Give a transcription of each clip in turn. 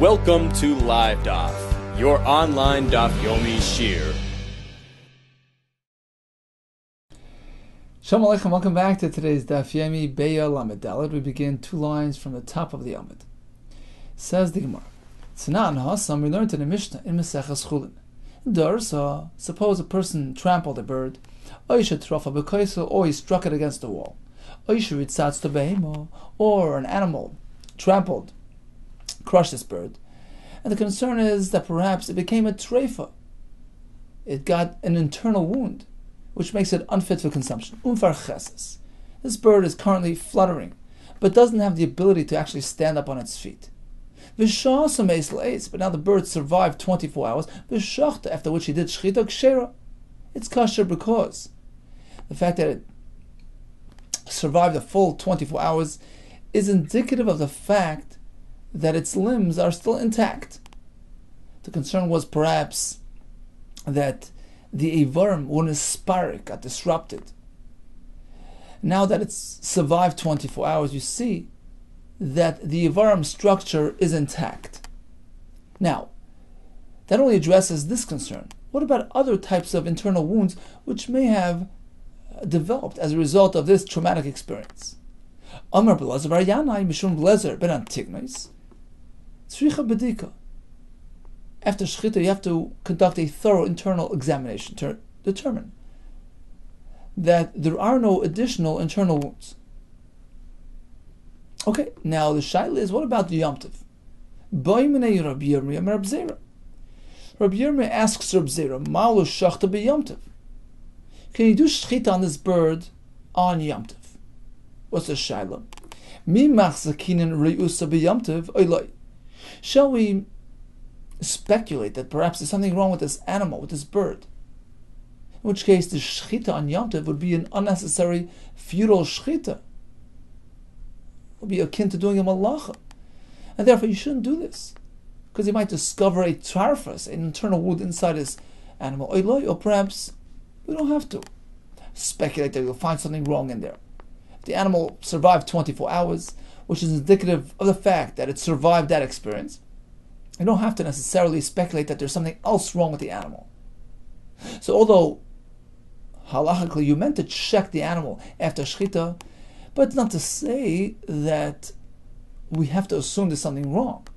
Welcome to Live Daf, your online Daf Yomi Shir. Shalom Aleichem, welcome back to today's Daf Yomi Beya Lamed Daled. We begin 2 lines from the top of the Amud. Says the Gemara, Tzana Hasam, we learned in the Mishnah in Maseches Chulin. Darsa, suppose a person trampled a bird, or he struck it against the wall, or an animal trampled, crushed this bird, and the concern is that perhaps it became a treifa. It got an internal wound, which makes it unfit for consumption. This bird is currently fluttering, but doesn't have the ability to actually stand up on its feet. But now the bird survived 24 hours, after which he did shchita kshera. It's kosher because the fact that it survived a full 24 hours is indicative of the fact that its limbs are still intact. The concern was perhaps that the Avarim, when his sparik got disrupted. Now that it's survived 24 hours, you see that the Avarim structure is intact. Now, that only addresses this concern. What about other types of internal wounds which may have developed as a result of this traumatic experience? Amar Belezer bar Yanai mishum Belezer ben Antignos tzricha bedika. After shchita, you have to conduct a thorough internal examination to determine that there are no additional internal wounds. Okay, now the shaila is, what about the Yom Tov? Rabbi Yirmiyah asks Rabbi Zera, Malu shachta be Yom Tov. Can you do shchita on this bird on Yom Tov? What's the shaila? Mi machzakinen reusa be Yom Tov oiloi. Shall we speculate that perhaps there's something wrong with this animal, with this bird? In which case, the shchita on Yom Tov would be an unnecessary, futile shchita. It would be akin to doing a malacha. And therefore, you shouldn't do this, because you might discover a tarfas, an internal wound inside this animal. Or perhaps we don't have to speculate that you'll find something wrong in there. If the animal survived 24 hours, which is indicative of the fact that it survived that experience, you don't have to necessarily speculate that there's something else wrong with the animal. So although halachically you meant to check the animal after shchita, but it's not to say that we have to assume there's something wrong.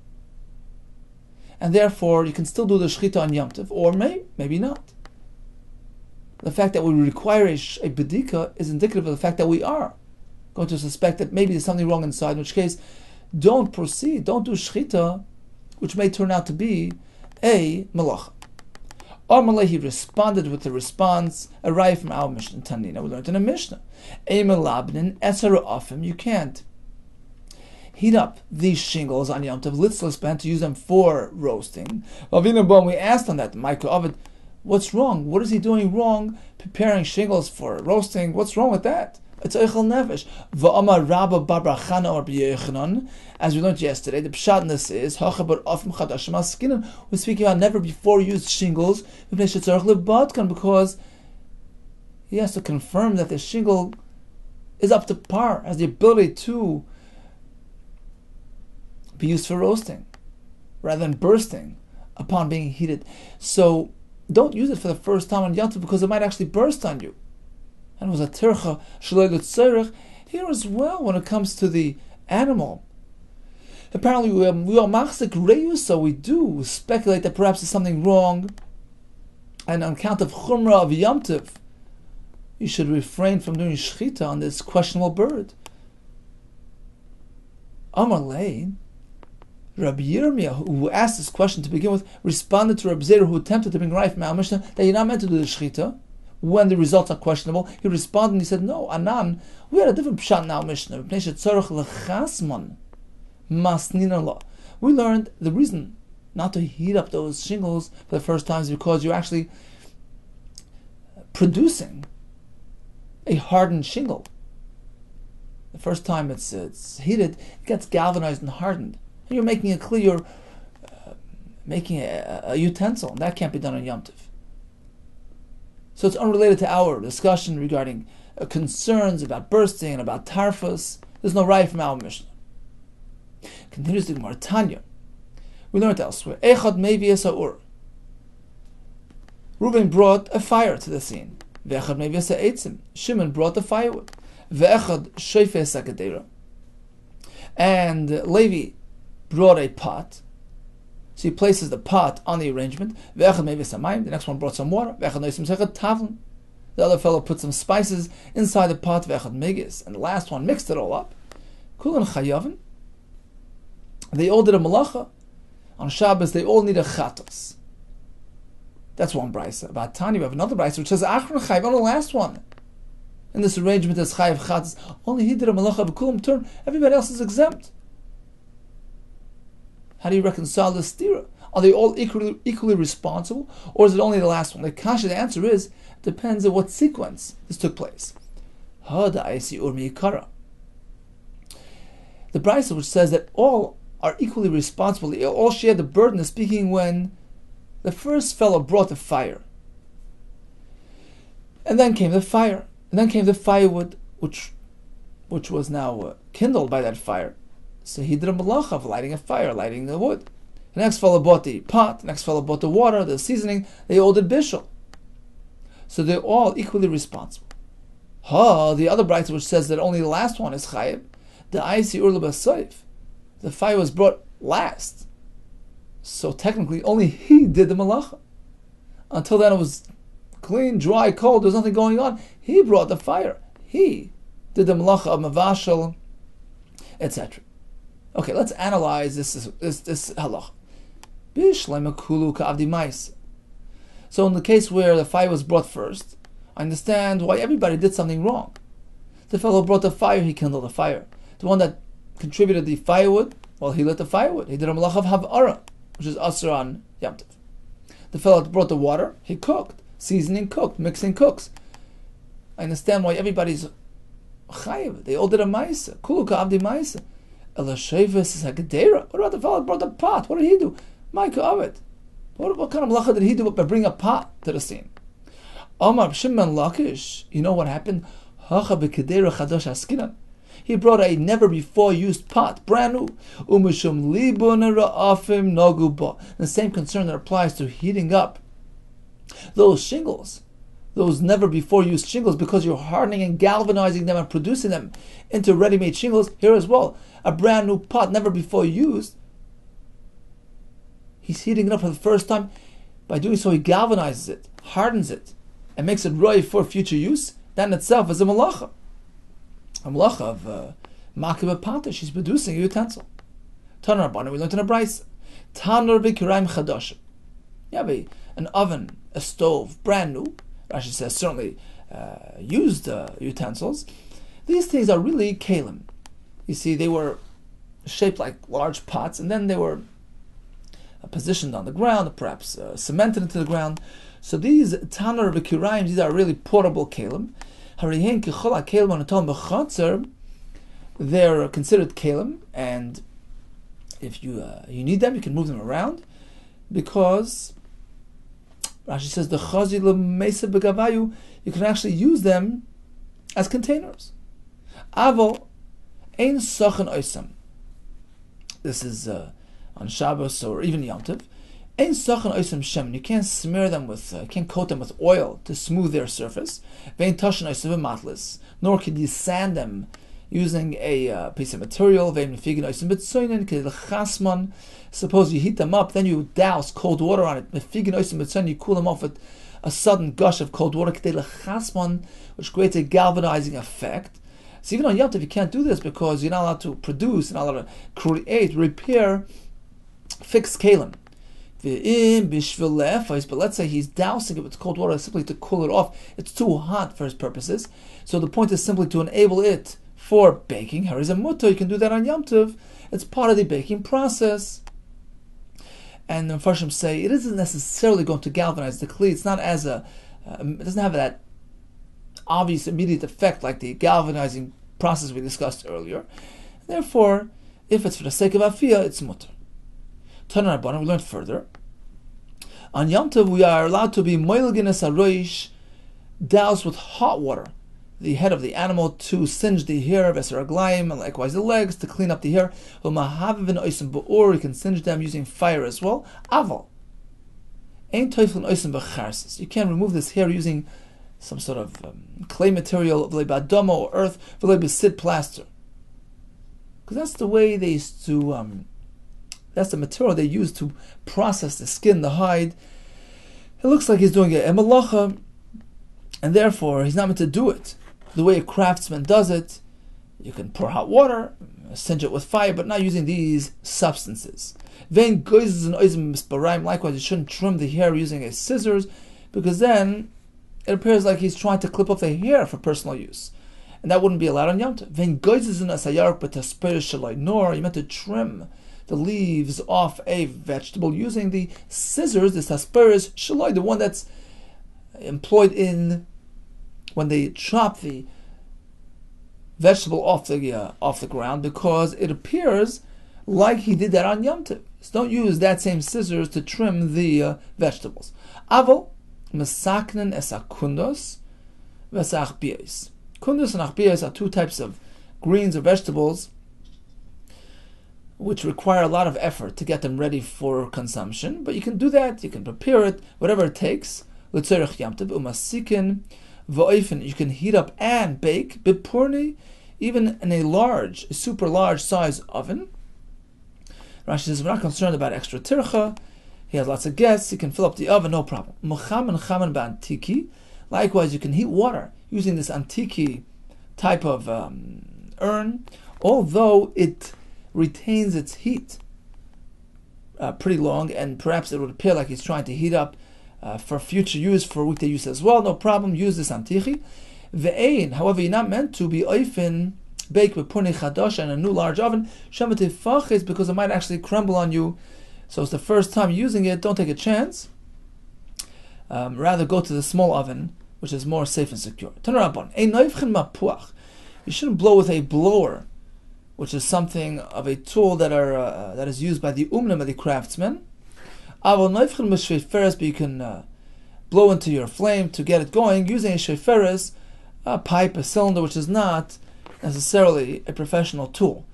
And therefore you can still do the shchita on Yom Tov, or maybe not. The fact that we require a bedika is indicative of the fact that we are going to suspect that maybe there's something wrong inside, in which case don't proceed, don't do shchita, which may turn out to be a malacha. Amalei, he responded with the response arrived from our Mishnah Tanina. We learned in a Mishnah, you can't heat up these shingles on Yom Tov litzlos ban to use them for roasting. We asked on that, Michael Ovid, what's wrong? What is he doing wrong preparing shingles for roasting? What's wrong with that? It's eichel nefesh. V'amar Rabba bar Chana or B'Yechanan, as we learned yesterday, the pshat in this is hachabar afim chadashim askinim. We're speaking about never before used shingles because he has to confirm that the shingle is up to par, has the ability to be used for roasting rather than bursting upon being heated. So don't use it for the first time on Yom Tov because it might actually burst on you. And it was a tircha shalei l'tzorech here as well when it comes to the animal. Apparently we are machzik reyu, so we do speculate that perhaps there's something wrong, and on account of chumrah of Yom Tov, you should refrain from doing shchita on this questionable bird. Amar lei, Rabbi Yirmiyah, who asked this question to begin with, responded to Rabbi Zera, who attempted to bring right from our Mishnah that you're not meant to do the shchita when the results are questionable. He responded and he said, no, Anan, we had a different pshat in our Mishnah. We learned the reason not to heat up those shingles for the first time is because you're actually producing a hardened shingle. The first time it's heated, it gets galvanized and hardened. And you're making a clear, making a utensil, and that can't be done on Yom Tov. So it's unrelated to our discussion regarding concerns about bursting and about tarfus. There's no right from our Mishnah. Continues the Gemara Tanya. We learned elsewhere. Echad mevi es ha'ur. Reuben brought a fire to the scene. Ve'echad mevi es ha'etzim. Shimon brought the firewood. Ve'echad shoife es ha'gedera. And Levi brought a pot. So he places the pot on the arrangement. Ve'echad mevi es ha'mayim. The next one brought some water. Ve'echad noisim sechad tavlin. The other fellow put some spices inside the pot. Ve'echad megis. And the last one mixed it all up. Kulan chayavin. They all did a malacha. On Shabbos, they all need a chatos. That's one brisa. But Tani, we have another brisa which says achron chayv on the last one. In this arrangement, there's chayv chatos. Only he did a malacha b'kulam turn. Everybody else is exempt. How do you reconcile this stira? Are they all equally responsible, or is it only the last one? The kasha, the answer is depends on what sequence this took place. Hada aisi urmi ikara. The brisa which says that all are equally responsible, they all share the burden of speaking when the first fellow brought the fire. And then came the fire. And then came the firewood, which was now kindled by that fire. So he did a malacha of lighting a fire, lighting the wood. The next fellow bought the pot, the next fellow bought the water, the seasoning, they all did bishul. So they're all equally responsible. The other brayta which says that only the last one is chayiv, the aisi urla b'soif. The fire was brought last. So technically, only he did the malacha. Until then, it was clean, dry, cold. There was nothing going on. He brought the fire. He did the malacha of mavashal, etc. Okay, let's analyze this halacha. So in the case where the fire was brought first, I understand why everybody did something wrong. The fellow brought the fire, he kindled the fire. The one that contributed the firewood, well, he lit the firewood. He did a malach of havara, which is asur on Yom Tov. The fellow that brought the water, he cooked. Seasoning cooked, mixing cooks. I understand why everybody's chayiv. They all did a ma'isa. Kulu ka'avdi ma'isa. Elashevis is hagedera. What about the fellow that brought the pot? What did he do? Ma'ika avet. What kind of malacha did he do by bringing a pot to the scene? Omar Shimon Lakish. You know what happened? Hacha b'kedera chadosh askinan. He brought a never before used pot, brand new. Umishum libun ra'afim nagu ba. The same concern that applies to heating up those shingles, those never before used shingles, because you're hardening and galvanizing them and producing them into ready-made shingles. Here as well, a brand new pot, never before used. He's heating it up for the first time. By doing so, he galvanizes it, hardens it, and makes it ready for future use. That in itself is a malacha. A malacha of makib pata. She's producing a utensil. Tanar Rabbanan, we learned in a brayse. Tanar v'kiraim chadashim. You have an oven, a stove, brand new. Rashi says certainly used utensils. These things are really kalim. You see, they were shaped like large pots, and then they were positioned on the ground, perhaps cemented into the ground. So these tanar v'kiraim, these are really portable kalim. They're considered kalim, and if you need them, you can move them around, because Rashi says the chazi lemeisa begavayu, you can actually use them as containers. Aval ein sachan oisam. This is on Shabbos or even Yom Tov. Ein sachan oisam shemen. You can't smear them with, can't coat them with oil to smooth their surface. Vein tashan oisam matlis. Nor can you sand them using a piece of material. Vein mefigin oisam betzoinen kedel chasman. Suppose you heat them up, then you douse cold water on it. Mefigin oisam betzoinen. You cool them off with a sudden gush of cold water, kedel chasman, which creates a galvanizing effect. So even on Yom Tov, you can't do this because you're not allowed to produce, you're not allowed to create, repair fixed kalim. But let's say he's dousing it with cold water simply to cool it off. It's too hot for his purposes. So the point is simply to enable it for baking. Harizamuto, you can do that on Yom Tov. It's part of the baking process. And the Mepharshim say it isn't necessarily going to galvanize the kli. It's not as it doesn't have that obvious immediate effect like the galvanizing process we discussed earlier. Therefore, if it's for the sake of afiyah, it's mutter. Tanar Rabbanan, we learned further. On Yom Tov, we are allowed to be moilginas haroish, doused with hot water. the head of the animal to singe the hair, and likewise the legs to clean up the hair. You can singe them using fire as well. Aval. You can't remove this hair using some sort of clay material, or earth, plaster. Because that's the way they used to, that's the material they used to process the skin, the hide. It looks like he's doing a malacha, and therefore he's not meant to do it the way a craftsman does it. You can pour hot water, singe it with fire, but not using these substances. Likewise, you shouldn't trim the hair using a scissors, because then it appears like he's trying to clip off the hair for personal use, and that wouldn't be allowed on Yom Tov. You're meant to trim the leaves off a vegetable using the scissors, the tasperis shaloi, the one that's employed in when they chop the vegetable off the ground, because it appears like he did that on Yom Tov. So don't use that same scissors to trim the vegetables. Aval mesaknen esakundos vesachbios. Kundus and achbios are two types of greens or vegetables which require a lot of effort to get them ready for consumption. But you can do that, you can prepare it, whatever it takes. L'tzorech Yom Tov umasikin v'oifen. You can heat up and bake bipurni, even in a super large size oven. Rashi says, we're not concerned about extra tircha. He has lots of guests, he can fill up the oven, no problem. Muchaman chaman ba'antiki. Likewise, you can heat water using this antiki type of urn, although it retains its heat pretty long, and perhaps it would appear like he's trying to heat up for future use, for weekday use as well. No problem, use this antiki. Ve'ein, however, you're not meant to be oifen, bake with puni chadash and a new large oven, shematifachis, because it might actually crumble on you. So it's the first time using it, don't take a chance. Rather go to the small oven, which is more safe and secure. You shouldn't blow with a blower, which is something of a tool that is used by the umnim, the craftsmen. But you can blow into your flame to get it going using a sheferes, a pipe, a cylinder, which is not necessarily a professional tool.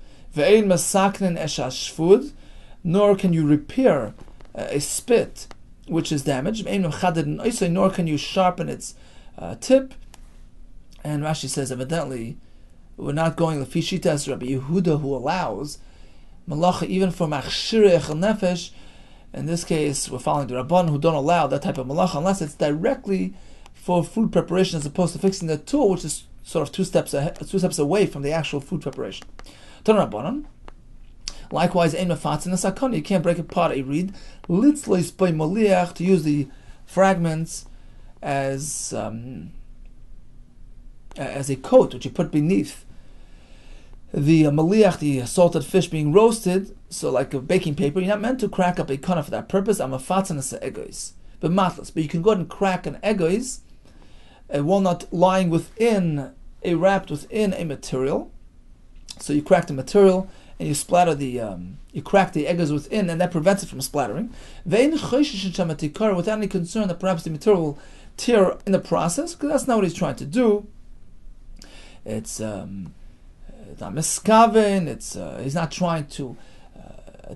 Nor can you repair a spit which is damaged, nor can you sharpen its tip. And Rashi says, evidently, we're not going the Fishita as Rabbi Yehuda, who allows malacha even for machshirei echel nefesh. In this case, we're following the Rabban, who don't allow that type of malacha unless it's directly for food preparation, as opposed to fixing the tool, which is sort of two steps away from the actual food preparation. Likewise, you can't break apart a reed to use the fragments as a coat which you put beneath the maliach, the salted fish being roasted, so like a baking paper. You're not meant to crack up a kana for that purpose. I'm a fatzanas egois, but matlas. But you can go ahead and crack an egois, a walnut lying wrapped within a material. So you crack the material and you splatter you crack the egois within, and that prevents it from splattering. Without any concern that perhaps the material will tear in the process, because that's not what he's trying to do. It's not miskaven. He's not trying to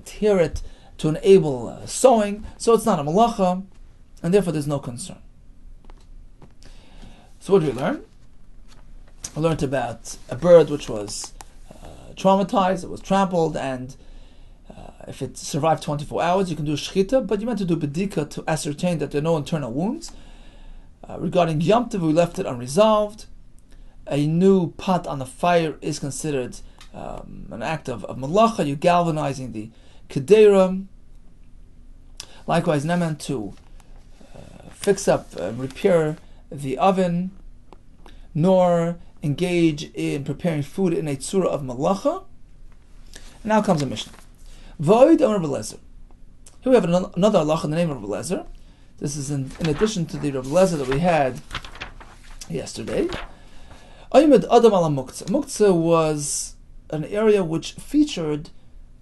tear it to enable sewing, so it's not a malacha, and therefore there's no concern. So what did we learn? We learned about a bird which was traumatized, it was trampled, and if it survived 24 hours, you can do shchita, but you meant to do bedika to ascertain that there are no internal wounds. Regarding Yom Tov, we left it unresolved. A new pot on the fire is considered an act of malacha. You're galvanizing the kedera. Likewise, not meant to fix up, repair the oven, nor engage in preparing food in a tzura of malacha. And now comes a Mishnah. Void or Rabbi Lezer. Here we have another halacha in the name of Rabbi Lezer. This is in addition to the Rabbi Lezer that we had yesterday. Aymed Adam ala Muktzah. Muktzah was an area which featured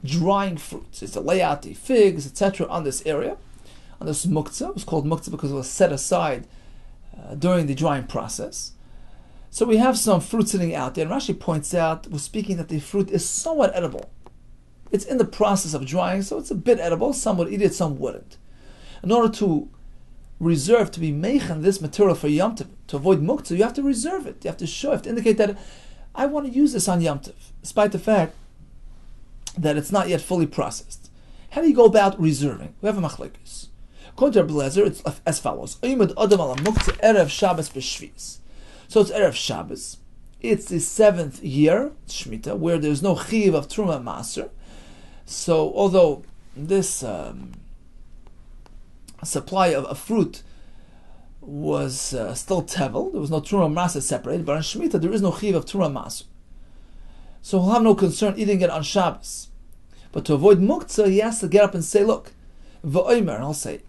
drying fruits. It's a layout, the figs, etc. on this area. On this Muktzah. It was called Muktzah because it was set aside during the drying process. So we have some fruit sitting out there, and Rashi points out, we're speaking that the fruit is somewhat edible. It's in the process of drying, so it's a bit edible. Some would eat it, some wouldn't. In order to reserve, to be meichen this material for Yom Tov, to avoid muktzah, you have to reserve it. You have to show, you have to indicate that I want to use this on Yom Tov, despite the fact that it's not yet fully processed. How do you go about reserving? We have a machlekes. According to Rabbi Lezer, it's as follows. Erev Shabbos b'shvius. So it's Erev Shabbos. It's the 7th year, Shemitah, where there's no chiv of Truma Maser. So although this supply of fruit was still tevel, there was no Truma Maser separated, but on Shemitah there is no chiv of Truma Maser. So he'll have no concern eating it on Shabbos. But to avoid muktzah, he has to get up and say, look, v'oimer, and I'll say,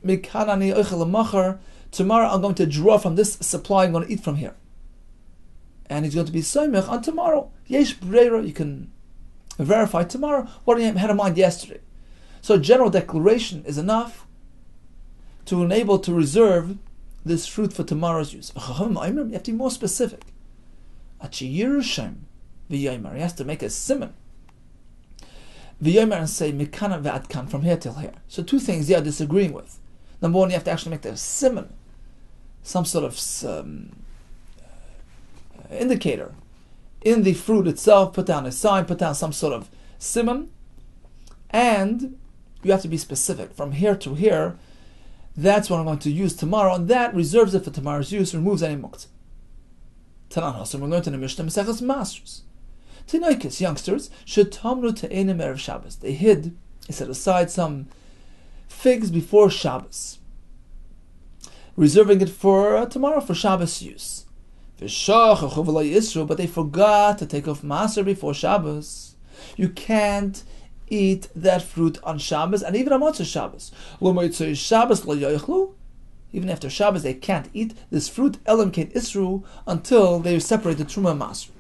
tomorrow I'm going to draw from this supply, I'm going to eat from here. And he's going to be soymech on tomorrow. Yesh breira, you can verify tomorrow what he had in mind yesterday. So a general declaration is enough to enable to reserve this fruit for tomorrow's use. You have to be more specific. He has to make a siman. And say mikana ve'adkan, from here till here. So two things they are disagreeing with. Number one, you have to actually make the siman, some sort of indicator in the fruit itself, put down a sign, put down some sort of siman, and you have to be specific. From here to here, that's what I'm going to use tomorrow, and that reserves it for tomorrow's use, removes any muktzah. Tanan Hasim, we're going to the Mishnah Maseches Masters. Tinoikis, youngsters, should tamru te'enim erev Shabbos. They set aside some figs before Shabbos, reserving it for tomorrow for Shabbos use. But they forgot to take off Maser before Shabbos. You can't eat that fruit on Shabbos, and even on Motzei Shabbos. Even after Shabbos, they can't eat this fruit, Elam Keit Isru, until they separate the Truma and Maser.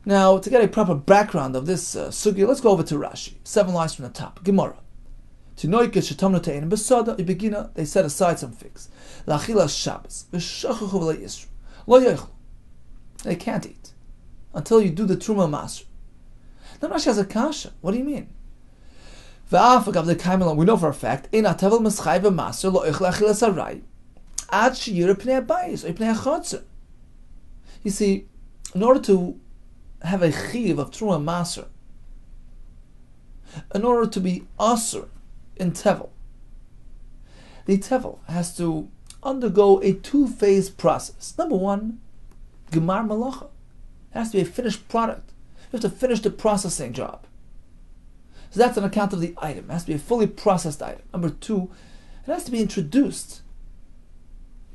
Now, to get a proper background of this sugya, let's go over to Rashi. 7 lines from the top. Gemara. They set aside some figs. They can't eat until you do the Truma Maser. Now Rashi has a kasha. What do you mean? We know for a fact, you see, in order to have a chiv of Truma Maser, in order to be aser in tevel, the tevel has to undergo a 2-phase process. Number one, gemar malacha. It has to be a finished product. You have to finish the processing job. So that's on account of the item. It has to be a fully processed item. Number two, it has to be introduced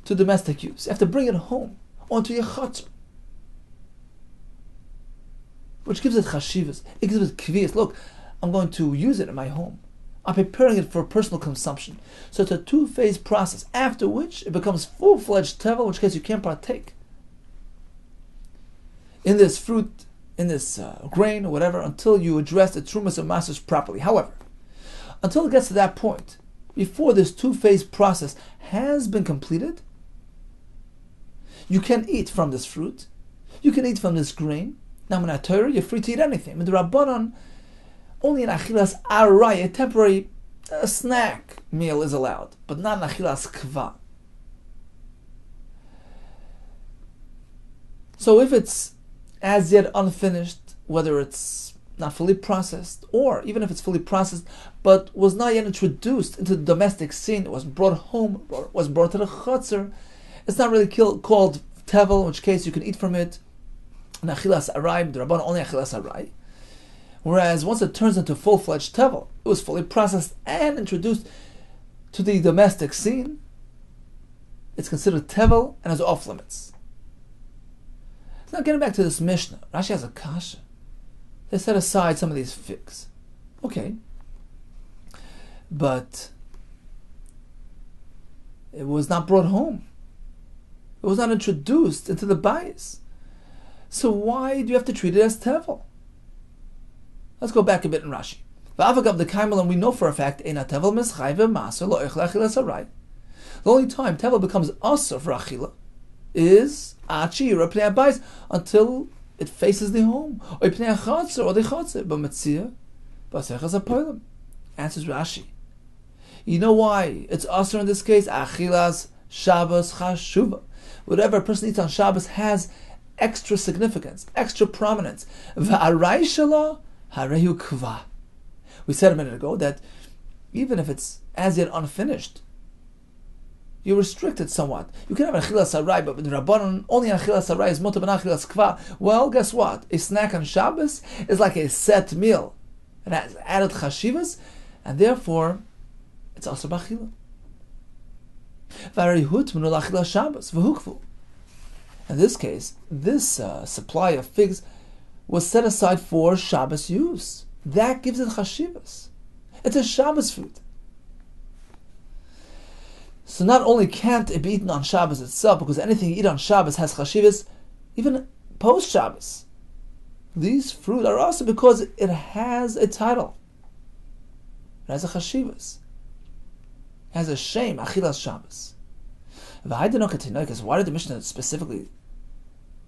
to domestic use. You have to bring it home onto your chatzor, which gives it chashivas. It gives it kviyas. Look, I'm going to use it in my home. I'm preparing it for personal consumption. So it's a 2-phase process, after which it becomes full-fledged tevel, in which case you can't partake in this fruit, in this grain or whatever, until you address the trumas and masters properly. However, until it gets to that point, before this 2-phase process has been completed, you can eat from this fruit, you can eat from this grain. Now, in Torah, you're free to eat anything. In the Rabbanon, only in achilas aray, a temporary snack meal is allowed, but not in achilas kva. So if it's as yet unfinished, whether it's not fully processed, or even if it's fully processed, but was not yet introduced into the domestic scene, it was brought home, was brought to the chutzner, it's not really called tevel, in which case you can eat from it in achilas aray, the Rabbanon only achilas aray. Whereas once it turns into full-fledged tevel, it was fully processed and introduced to the domestic scene, it's considered tevel and is off limits. So now getting back to this Mishnah, Rashi has a kasha. They set aside some of these figs. Okay. But it was not brought home. It was not introduced into the bias. So why do you have to treat it as tevel? Let's go back a bit in Rashi. And we know for a fact, the only time tevel becomes asur for achila is achi or pnei habayis until it faces the home, or pnei hachatzer or the chatzer. But metzia b'asechas hapoilim. Answers Rashi. You know why it's usher in this case? Achilas Shabbos chashuva. Whatever a person eats on Shabbos has extra significance, extra prominence. V'arai shala harehu kva. We said a minute ago that even if it's as yet unfinished, you're restricted somewhat. You can have an achilas harai, but with the Rabbanon, only an achilas harai is mutar ben achilas kva. Well, guess what? A snack on Shabbos is like a set meal. It has added chashivas, and therefore it's also b'achila. In this case, this supply of figs was set aside for Shabbos use. That gives it chashivas. It's a Shabbos food. So not only can't it be eaten on Shabbos itself, because anything you eat on Shabbos has chashivas, even post Shabbos. These fruit are also because it has a title. It has a chashivas. It has a shame, achilas Shabbos. Why did the Mishnah specifically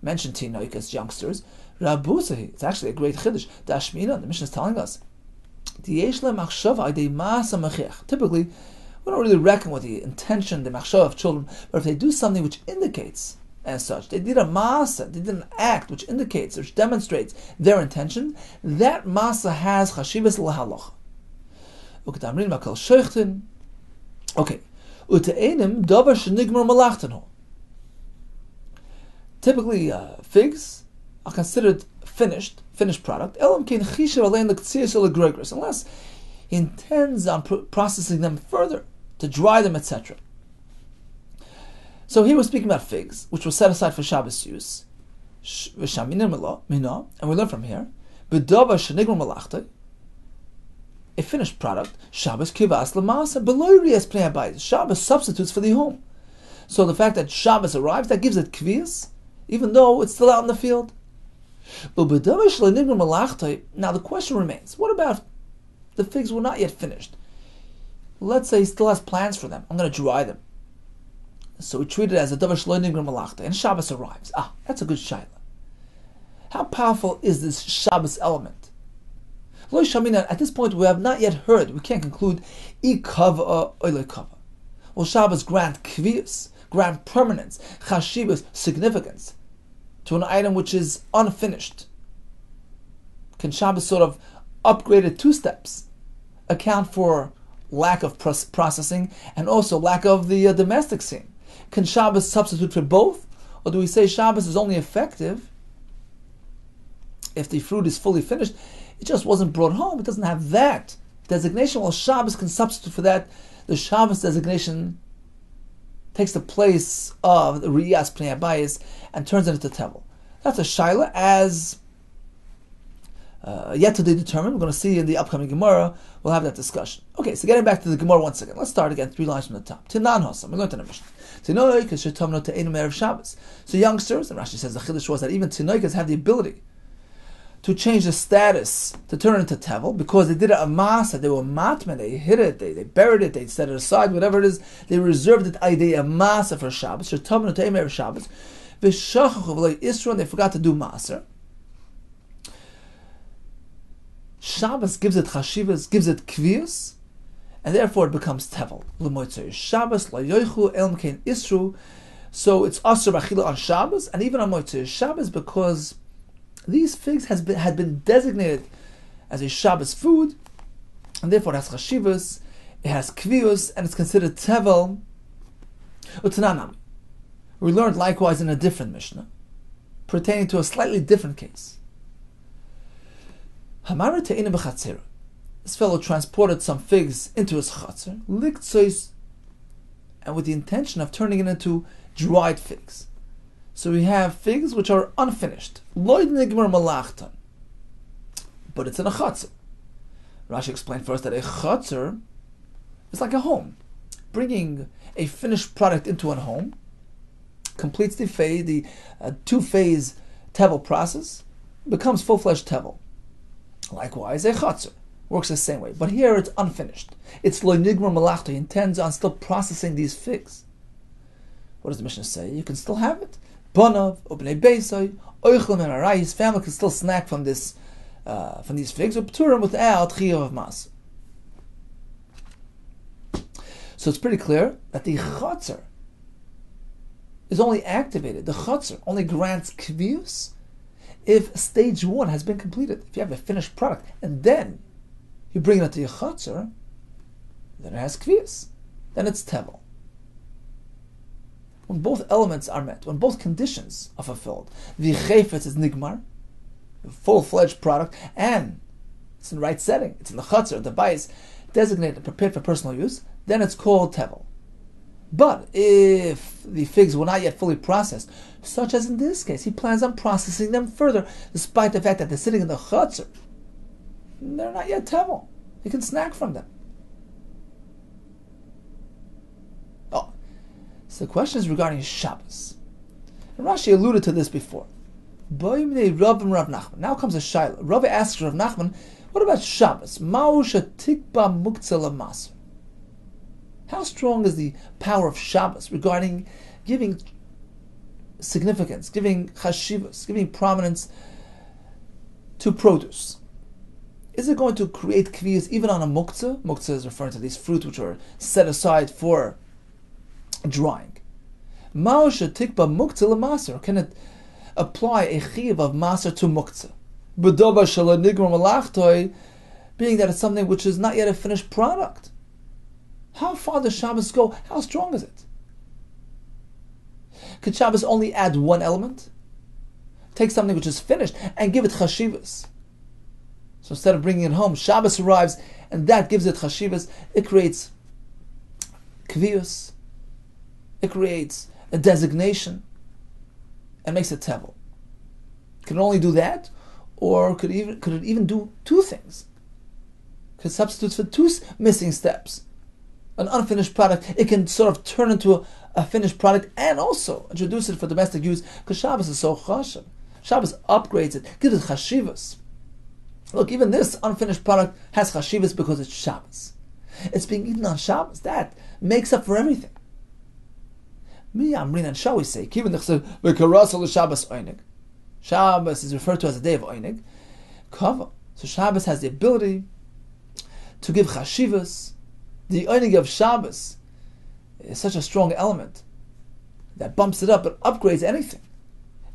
mention tinoikas, youngsters? It's actually a great chiddush. The Mishnah is telling us, typically, we don't really reckon with the intention, the machshava of children, but if they do something which indicates as such, they did a masa, they did an act which indicates, which demonstrates their intention, that masa has chashivas lahalocha. Okay. Typically, figs are considered finished product, unless he intends on processing them further, to dry them, etc. So here we're speaking about figs, which were set aside for Shabbos use, and we learn from here, a finished product, Shabbos kivas lamasa, beloirias pnei habayis. Shabbos substitutes for the home. So the fact that Shabbos arrives, that gives it kvias, even though it's still out in the field. Now the question remains, what about the figs were not yet finished? Let's say he still has plans for them. I'm going to dry them. So we treat it as a davar shelo nigmar malachta, and Shabbos arrives. That's a good shaila. How powerful is this Shabbos element? At this point, we have not yet heard. We can't conclude ikava or lekava. Will Shabbos grant kvius, grant permanence, chashivas, significance to an item which is unfinished? Can Shabbos sort of upgrade it 2 steps, account for lack of processing and also lack of the domestic scene? Can Shabbos substitute for both, or do we say Shabbos is only effective if the fruit is fully finished? It just wasn't brought home. It doesn't have that designation. Well, Shabbos can substitute for that. The Shabbos designation takes the place of the Riyas Pnei Habayis and turns it into Tevel. That's a shaila, as yet to be determined. We're going to see in the upcoming Gemara. We'll have that discussion. Okay, so getting back to the Gemara once again. Let's start again, 3 lines from the top. Tinan Hosam. We learned in the Mishnah. Tinoik is shetamno te'enu me'erev Shabbos. So youngsters, and Rashi says the chiddush was that even Tinoikas have the ability to change the status, to turn it into tevel, because they did it a masa, they were matman, they hid it, they buried it, they set it aside, whatever it is, they reserved it a masa for Shabbos, shetamno te'enu me'erev Shabbos, v'shachachu v'lo isru, and they forgot to do maser. Shabbos gives it chashivas, gives it kviyus, and therefore it becomes tevel. L'moitzei Shabbos, la yoichu el mkein isru, so it's asur b'achila on Shabbos, and even on moitzei Shabbos, because these figs had been designated as a Shabbos food, and therefore it has chashivas, it has kviyus, and it's considered tevel. Utananam. We learned likewise in a different Mishnah, pertaining to a slightly different case. Hamara te'ina b'chatzera. This fellow transported some figs into his chatzir, liktzois, and with the intention of turning it into dried figs. So we have figs which are unfinished. Loid nigmar malachtan. But it's in a chatzir. Rashi explained first that a chatzir is like a home. Bringing a finished product into a home completes the 2-phase tevel process, becomes full-fledged tevel. Likewise, a chatzir works the same way. But here it's unfinished. It's loid nigmar malachtan. He intends on still processing these figs. What does the Mishnah say? You can still have it. Banav, Bnei Beitzah, Oichlem and Arai, his family can still snack from these figs, or Pturim without Chiyuv of Mas. So it's pretty clear that the Chatzar is only activated. The Chatzar only grants Kviyus if stage 1 has been completed. If you have a finished product and then you bring it to your Chatzar, then it has Kviyus. Then it's Tevel. When both elements are met, when both conditions are fulfilled, the Chayfetz is Nigmar, a full-fledged product, and it's in the right setting, it's in the Chatzar, the Bais, designated and prepared for personal use, then it's called Tevel. But if the figs were not yet fully processed, such as in this case, he plans on processing them further, despite the fact that they're sitting in the Chatzar, they're not yet Tevel. He can snack from them. So the question is regarding Shabbos. And Rashi alluded to this before. Now comes a Shaila. Rav asks Rav Nachman, what about Shabbos? How strong is the power of Shabbos regarding giving significance, giving chashivas, giving prominence to produce? Is it going to create kviyas even on a muktzah? Muktzah is referring to these fruits which are set aside for drying. Ma'osha tikba muktzah lemaser. Can it apply a chiv of maser to muktzah? B'dova shalanigma malachtoi, being that it's something which is not yet a finished product. How far does Shabbos go? How strong is it? Could Shabbos only add one element? Take something which is finished and give it chashivas. So instead of bringing it home, Shabbos arrives and that gives it chashivas. It creates kviyus. It creates a designation and makes it tevel. Can it only do that? Or could it even do two things? Could it substitute for two missing steps? An unfinished product, it can sort of turn into a finished product and also introduce it for domestic use, because Shabbos is so chashav. Shabbos upgrades it, gives it chashivas. Look, even this unfinished product has chashivas because it's Shabbos. It's being eaten on Shabbos. That makes up for everything. And shall we say, Shabbos is referred to as a day of Oinig. So Shabbos has the ability to give chashivas. The Oinig of Shabbos is such a strong element that bumps it up, it upgrades anything.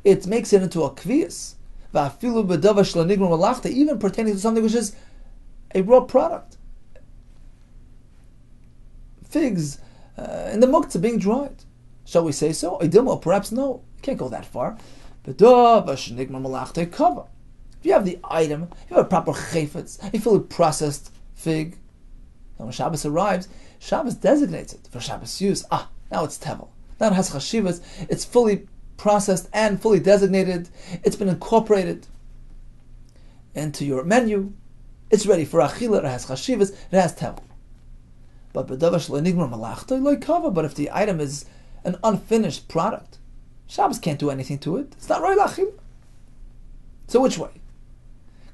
It makes it into a kviyas. Even pertaining to something which is a raw product. Figs in the muktzah being dried. Shall we say so? Or perhaps no. You can't go that far. If you have the item, if you have a proper chayfetz, a fully processed fig, and when Shabbos arrives, Shabbos designates it for Shabbos use. Now it's tevel. Now it has chashivas. It's fully processed and fully designated. It's been incorporated into your menu. It's ready for achila. It has chashivas. It has tevel. But if the item is an unfinished product, Shabbos can't do anything to it. It's not right achila. So which way?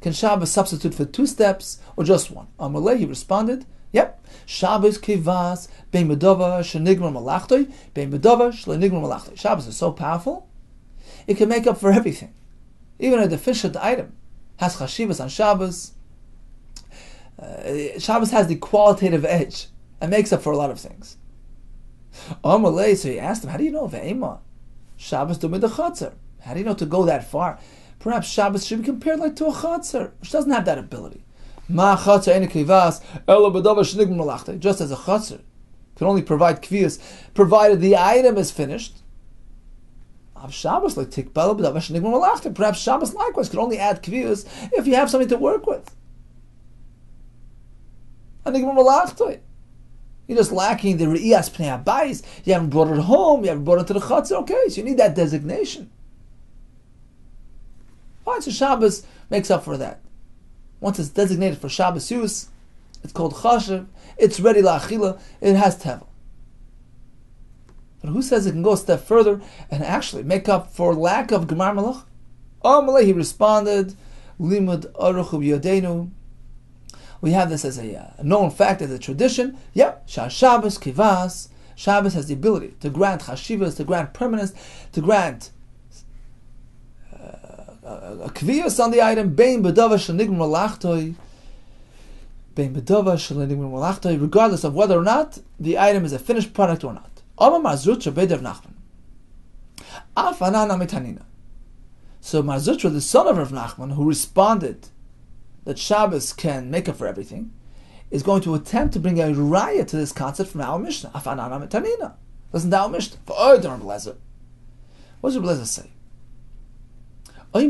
Can Shabbos substitute for two steps or just one? Amalei, he responded, yep. Shabbos kivas bein medova shenigmar malachtoi bein medova shlenigmar malachtoi. Shabbos is so powerful, it can make up for everything. Even a deficient item has chashivas on Shabbos. Shabbos has the qualitative edge and makes up for a lot of things. Amalei, so he asked him, how do you know ve'ema? Shabbos do the chatzar. How do you know to go that far? Perhaps Shabbos should be compared like to a chatzar, which doesn't have that ability. Just as a chatzar can only provide kviyas provided the item is finished. Perhaps Shabbos likewise can only add kviyas if you have something to work with. You're just lacking the re'iyas pnei habayis. You haven't brought it home. You haven't brought it to the chatzar. Okay, so you need that designation. Fine, so Shabbos makes up for that. Once it's designated for Shabbos use, it's called chashiv. It's ready la'achila. It has tevel. But who says it can go a step further and actually make up for lack of gemar malach? Amalei, he responded, limud aruch b'yodenu. We have this as a known fact, as a tradition. Yep, Shabbos kivas Shabbos has the ability to grant chashivas, to grant permanence, to grant a kviyas on the item, bein bedava shenigmar malachtoi, bein bedava shenigmar malachtoi, regardless of whether or not the item is a finished product or not. Amar Marzutra beidav Nachman. Af anana mitanina. So Marzutra, the son of Rav Nachman, who responded that Shabbos can make up for everything, is going to attempt to bring a raya to this concept from our Mishnah. Af anana mitanina. Listen to our Mishnah. For Oydar Blazer. What does Blazer say? This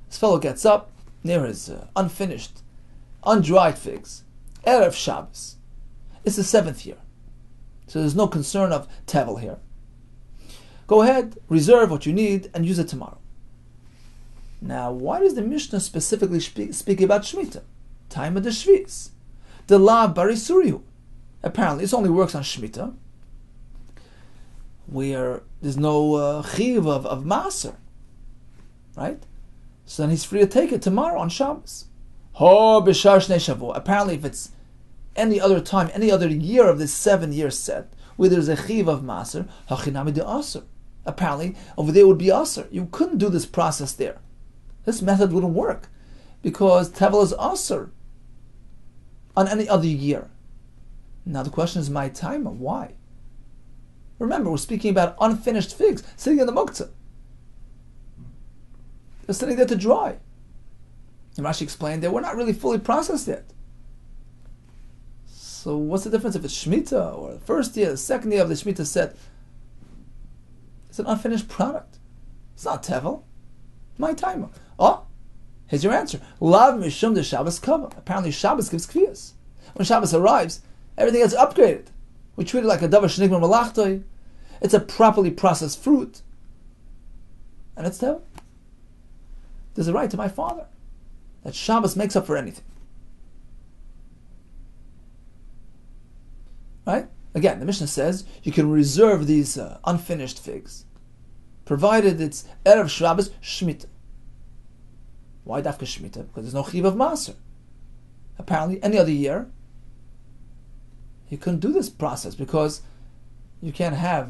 fellow gets up near his unfinished, undried figs. Erev Shabbos. It's the 7th year. So there's no concern of tevel here. Go ahead, reserve what you need, and use it tomorrow. Now, why does the Mishnah specifically speak about Shemitah? Time of the Shvis. The La Barisurihu. Apparently, this only works on Shemitah, where there's no chiv of maser, right? So then he's free to take it tomorrow on Shabbos. Apparently, if it's any other time, any other year of this 7-year set, where there's a chiv of maser, hachinami de aser. Apparently, over there would be aser. You couldn't do this process there. This method wouldn't work, because tevel is aser on any other year. Now the question is, my time, why? Remember, we're speaking about unfinished figs sitting in the muktzah. They're sitting there to dry. And Rashi explained they were not really fully processed yet. So what's the difference if it's Shemitah or the first year, the second year of the Shemitah set? It's an unfinished product. It's not tevel. My timer. Oh, here's your answer. Lav mishum de Shabbos kava. Apparently Shabbos gives kviyas. When Shabbos arrives, everything gets upgraded. We treat it like a davar shenigmar malachtoi. It's a properly processed fruit. And it's tevel. There's a right to my father that Shabbos makes up for anything. Right? Again, the Mishnah says you can reserve these unfinished figs, provided it's Erev Shabbos Shemitah. Why dafka Shemitah? Because there's no chiv of maser. Apparently, any other year, you couldn't do this process because you can't have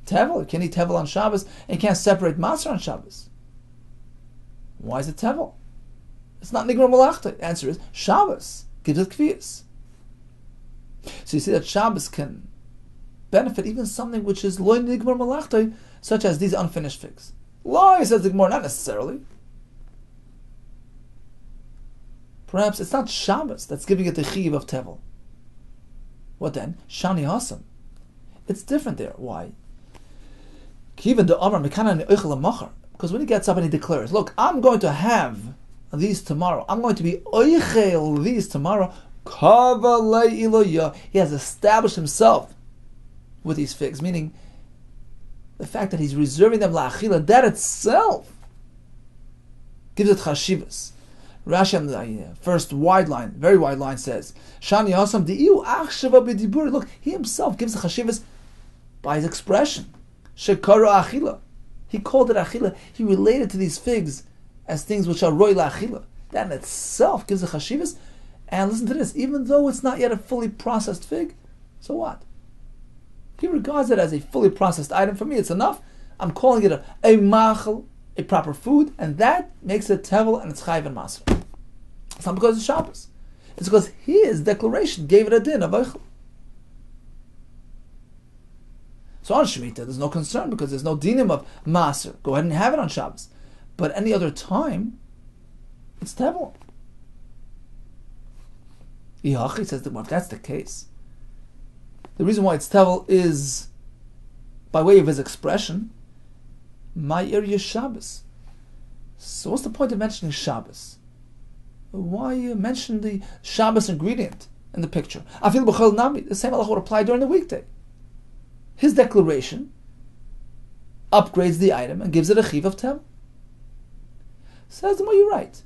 tevel. You can't eat tevel on Shabbos, and you can't separate maser on Shabbos. Why is it tevel? It's not nigmar malachta. The answer is Shabbos gives it kviyas. So you see that Shabbos can benefit even something which is loy nigmar malachta, such as these unfinished figs. Loy, says the Gemara, not necessarily. Perhaps it's not Shabbos that's giving it the chiv of tevel. What then? Shani Hasam. It's different there. Why? Because when he gets up and he declares, look, I'm going to have these tomorrow. I'm going to be oichel these tomorrow. He has established himself with these figs, meaning the fact that he's reserving them la'achila, that itself gives it chashivas. Rashi on the first wide line, very wide line, says, Shani Hasam di'iu achshava b'dibur. Look, he himself gives the chashivas by his expression. Shekara achila. He called it achila. He related to these figs as things which are roy la'achila. That in itself gives the chashivas. And listen to this, even though it's not yet a fully processed fig, so what? He regards it as a fully processed item. For me, it's enough. I'm calling it a machal, a proper food, and that makes it tevel and it's chayv and maser. It's not because of Shabbos. It's because his declaration gave it a din of eichel. So on Shemitah, there's no concern because there's no dinim of maser. Go ahead and have it on Shabbos. But any other time, it's tevel. Ihachi says that, well, if that's the case, the reason why it's tevel is by way of his expression, Ma'ir Shabbos. So what's the point of mentioning Shabbos? Why mention the Shabbos ingredient in the picture? Afil b'chol nami. The same halacha would apply during the weekday. His declaration upgrades the item and gives it a chiv of tevel. Says the more you're right.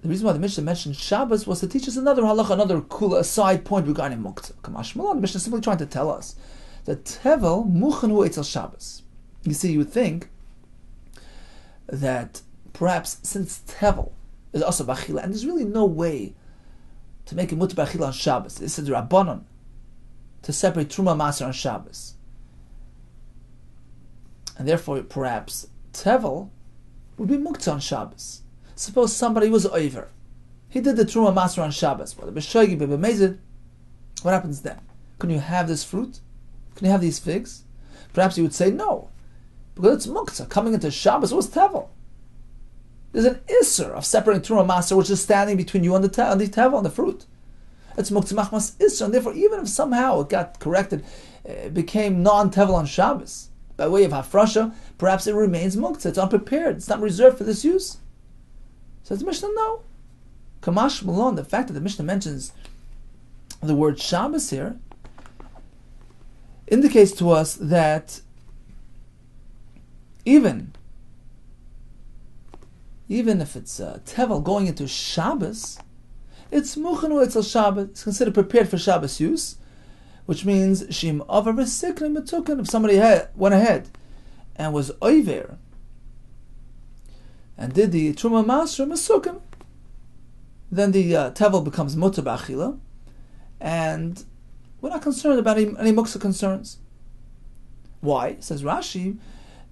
The reason why the Mishnah mentioned Shabbos was to teach us another halacha, another kula, a side point regarding muktzah. Kamash Malon, the Mishnah is simply trying to tell us that tevel muchanu etzel Shabbos. You see, you would think that perhaps since tevel is also bachila, and there's really no way to make it mutar b'achila on Shabbos. This is the Rabbanon, to separate Truma Maser on Shabbos. And therefore, perhaps, Tevel would be muktzah on Shabbos. Suppose somebody was over. He did the Truma Maser on Shabbos. Whether b'shoigi, b'mezid, what happens then? Can you have this fruit? Can you have these figs? Perhaps you would say no, because it's muktzah. Coming into Shabbos was Tevel. There's an isser of separating Truma Maser, which is standing between you and the Tevel, and the fruit. It's muktzah machmas isser, and therefore, even if somehow it got corrected, it became non-Tevel on Shabbos, by way of hafrasha, perhaps it remains muktzah. It's unprepared. It's not reserved for this use. Says the Mishnah, no. Kamash Malon, the fact that the Mishnah mentions the word Shabbos here indicates to us that even if it's Tevel going into Shabbos, it's Muchanu Etzel Shabbos. It's considered prepared for Shabbos use, which means Shim Avar V'Sikrim Metukan. If somebody went ahead and was Oiver and did the Truma Maser Mesukim, then the Tevel becomes Mutar B'Achila, and we're not concerned about any muksa concerns. Why? Says Rashi,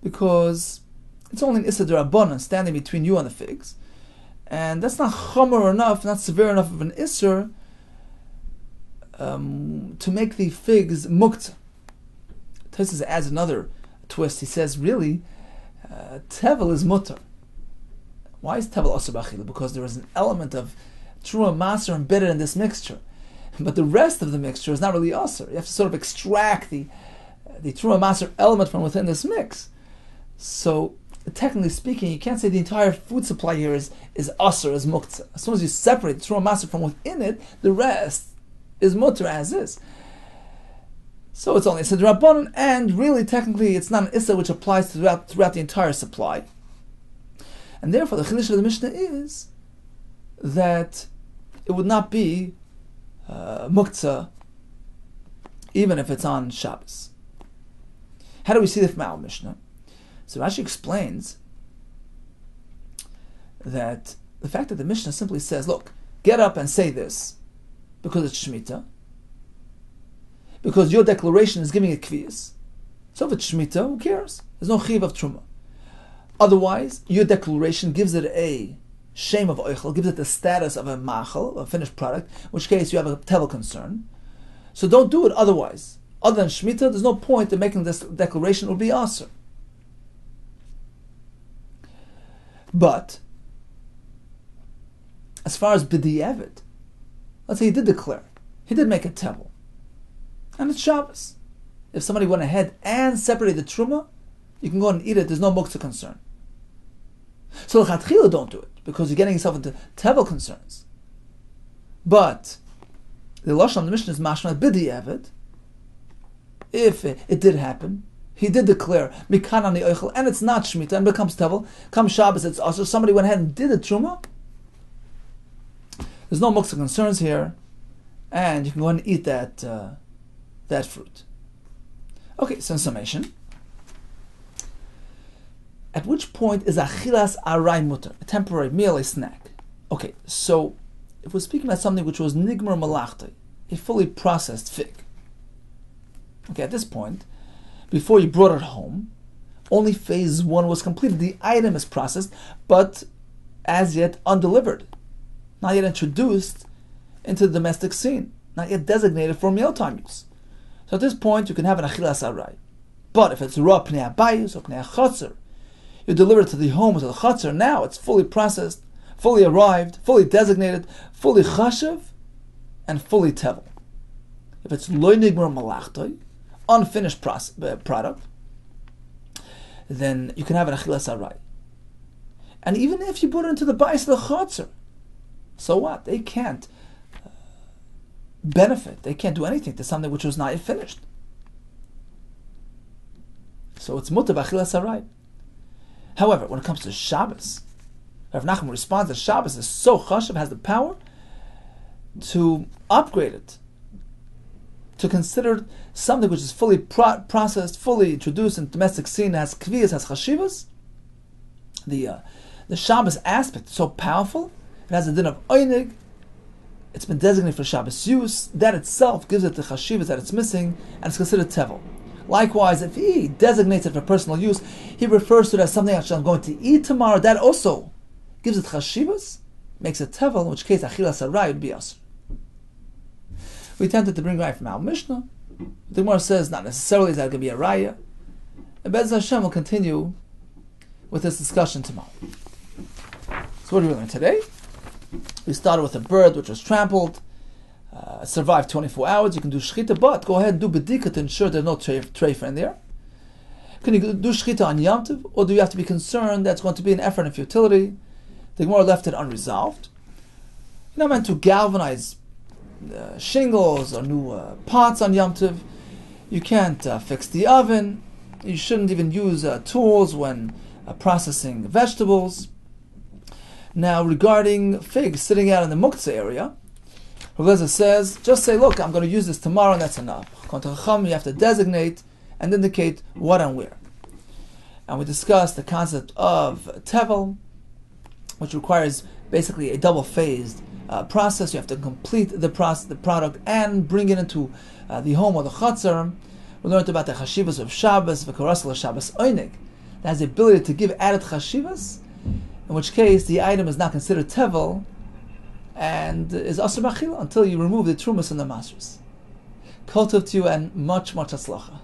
because it's only an Issa D'Rabbanan standing between you and the figs, and that's not chomer enough, not severe enough of an Isser to make the figs mukta. Tosfos adds another twist. He says, really, Tevel is mutar. Why is Tevel asur b'achila? Because there is an element of Truma Maser embedded in this mixture. But the rest of the mixture is not really asur. You have to sort of extract the Truma Maser element from within this mix. So, technically speaking, you can't say the entire food supply here is asur, is muktzah. As soon as you separate the Truma Maser from within it, the rest is mutar as is. So it's only Issa D'Rabbanan, and really, technically, it's not an Issa which applies throughout the entire supply. And therefore, the Chiddush of the Mishnah is that it would not be muktzah, even if it's on Shabbos. How do we see this from our Mishnah? So Rashi explains that the fact that the Mishnah simply says, look, get up and say this, because it's Shemitah, because your declaration is giving it kviyas. So if it's Shemitah, who cares? There's no chiv of Truma. Otherwise, your declaration gives it a shame of oichel, gives it the status of a machal, a finished product, in which case you have a tevel concern. So don't do it otherwise. Other than Shemitah, there's no point in making this declaration, it will be aser. But, as far as b'di'evet, let's say he did declare, he did make a tevel, and it's Shabbos. If somebody went ahead and separated the truma, you can go and eat it, there's no muktzah concern. So l'chatchila don't do it, because you're getting yourself into tevel concerns. But, the lashon of the Mishnah is mashma b'di'evet. If it did happen, he did declare mikan ani oichel, and it's not Shemitah, and becomes tevel, comes Shabbos, it's also somebody went ahead and did the truma, there's no muktzah concerns here, and you can go and eat that fruit. Okay, so in summation, at which point is achilas aray mutar, a temporary meal, a snack? Okay, so if we're speaking about something which was nigmar malachtai, a fully processed fig. Okay, at this point, before you brought it home, only phase 1 was completed. The item is processed, but as yet undelivered, not yet introduced into the domestic scene, not yet designated for mealtime use. So at this point, you can have an achilas aray. But if it's ra pnei abayis or pnei chotzer, you deliver it to the home, to the chotzer, now it's fully processed, fully arrived, fully designated, fully chashav, and fully tevel. If it's lo nigmar malachtoi, unfinished product, then you can have an achilas aray. And even if you put it into the bayis of the chotzer, so what? They can't benefit. They can't do anything to something which was not yet finished. So it's mutar b'achilas aray. However, when it comes to Shabbos, Rav Nachman responds that Shabbos is so chashav, has the power to upgrade it, to consider something which is fully processed, fully introduced in domestic scene, has kviyas, has chashivas. The Shabbos aspect is so powerful. It has a din of oinig. it's been designated for Shabbos use, that itself gives it the chashivas that it's missing, and it's considered tevel. Likewise, if he designates it for personal use, he refers to it as something actually I'm going to eat tomorrow, that also gives it chashivas, makes it tevel, in which case achilas haray would be asur. We attempted to bring right from our Mishnah. The Gemara says not necessarily is that going to be a raya. And Beitzah Hashem will continue with this discussion tomorrow. So what do we learn today? We started with a bird which was trampled, survived 24 hours. You can do shchita, but go ahead and do bedika to ensure there's no treifa in there. Can you do shchita on Yom Tov, or do you have to be concerned that's going to be an effort and futility? The Gemara left it unresolved. You're not meant to galvanize shingles or new pots on Yom Tov. You can't fix the oven. You shouldn't even use tools when processing vegetables. Now, regarding figs sitting out in the muktzah area, Rabbi Yehuda says, just say, look, I'm going to use this tomorrow, and that's enough. You have to designate and indicate what and where. And we discussed the concept of tevel, which requires basically a double-phased process. You have to complete the product, and bring it into the home or the chatzar. We learned about the chashivas of Shabbos, v'karasel Shabbos oinig, that has the ability to give added chashivas, in which case the item is not considered tevel and is asur b'achila until you remove the trumas and the masros. Kol tov to you and much, much hatzlacha.